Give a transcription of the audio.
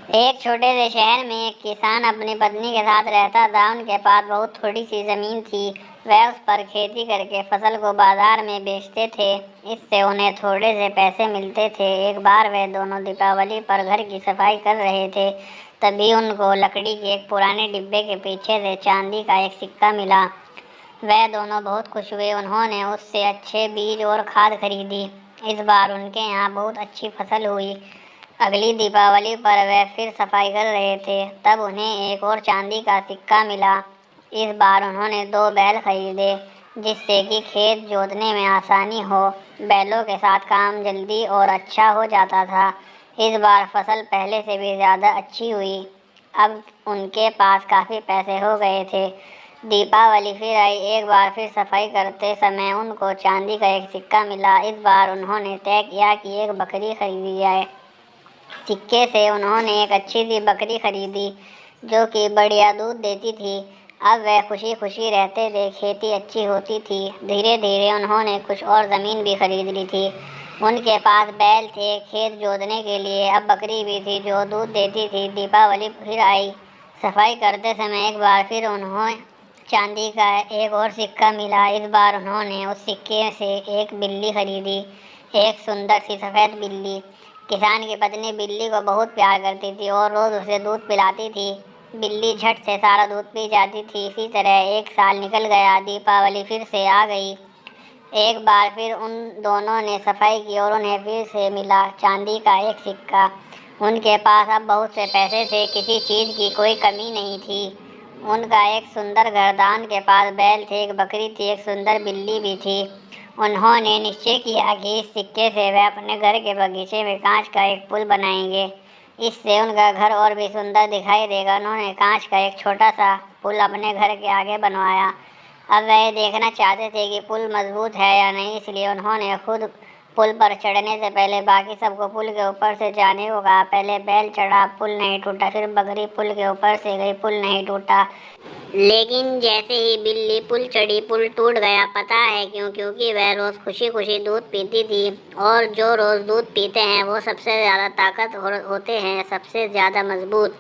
एक छोटे से शहर में एक किसान अपनी पत्नी के साथ रहता था। उनके पास बहुत थोड़ी सी जमीन थी। वह उस पर खेती करके फसल को बाजार में बेचते थे। इससे उन्हें थोड़े से पैसे मिलते थे। एक बार वे दोनों दीपावली पर घर की सफाई कर रहे थे। तभी उनको लकड़ी के एक पुराने डिब्बे के पीछे से चांदी का एक सिक्का मिला। वह दोनों बहुत खुश हुए। उन्होंने उससे अच्छे बीज और खाद खरीदी। इस बार उनके यहाँ बहुत अच्छी फसल हुई। अगली दीपावली पर वे फिर सफाई कर रहे थे। तब उन्हें एक और चांदी का सिक्का मिला। इस बार उन्होंने 2 बैल खरीदे, जिससे कि खेत जोतने में आसानी हो। बैलों के साथ काम जल्दी और अच्छा हो जाता था। इस बार फसल पहले से भी ज़्यादा अच्छी हुई। अब उनके पास काफ़ी पैसे हो गए थे। दीपावली फिर आई। एक बार फिर सफाई करते समय उनको चांदी का एक सिक्का मिला। इस बार उन्होंने तय किया कि एक बकरी खरीदी जाए। सिक्के से उन्होंने एक अच्छी सी बकरी खरीदी, जो कि बढ़िया दूध देती थी। अब वह खुशी खुशी रहते थे। खेती अच्छी होती थी। धीरे धीरे उन्होंने कुछ और ज़मीन भी खरीद ली थी। उनके पास बैल थे खेत जोतने के लिए। अब बकरी भी थी जो दूध देती थी। दीपावली फिर आई। सफाई करते समय एक बार फिर उन्हें चांदी का एक और सिक्का मिला। इस बार उन्होंने उस सिक्के से एक बिल्ली खरीदी, एक सुंदर सी सफ़ेद बिल्ली। किसान की पत्नी बिल्ली को बहुत प्यार करती थी और रोज़ उसे दूध पिलाती थी। बिल्ली झट से सारा दूध पी जाती थी। इसी तरह एक साल निकल गया। दीपावली फिर से आ गई। एक बार फिर उन दोनों ने सफाई की और उन्हें फिर से मिला चांदी का एक सिक्का। उनके पास अब बहुत से पैसे थे। किसी चीज़ की कोई कमी नहीं थी। उनका एक सुंदर घर था। उनके पास बैल थे, एक बकरी थी, एक सुंदर बिल्ली भी थी। उन्होंने निश्चय किया कि इस सिक्के से वे अपने घर के बगीचे में कांच का एक पुल बनाएंगे। इससे उनका घर और भी सुंदर दिखाई देगा। उन्होंने कांच का एक छोटा सा पुल अपने घर के आगे बनवाया। अब वह देखना चाहते थे कि पुल मजबूत है या नहीं, इसलिए उन्होंने खुद पुल पर चढ़ने से पहले बाकी सबको पुल के ऊपर से जाने को कहा। पहले बैल चढ़ा, पुल नहीं टूटा। फिर बकरी पुल के ऊपर से गई, पुल नहीं टूटा। लेकिन जैसे ही बिल्ली पुल चढ़ी, पुल टूट गया। पता है क्यों? क्योंकि वह रोज़ खुशी खुशी दूध पीती थी, और जो रोज़ दूध पीते हैं वो सबसे ज़्यादा ताकत होते हैं, सबसे ज़्यादा मजबूत।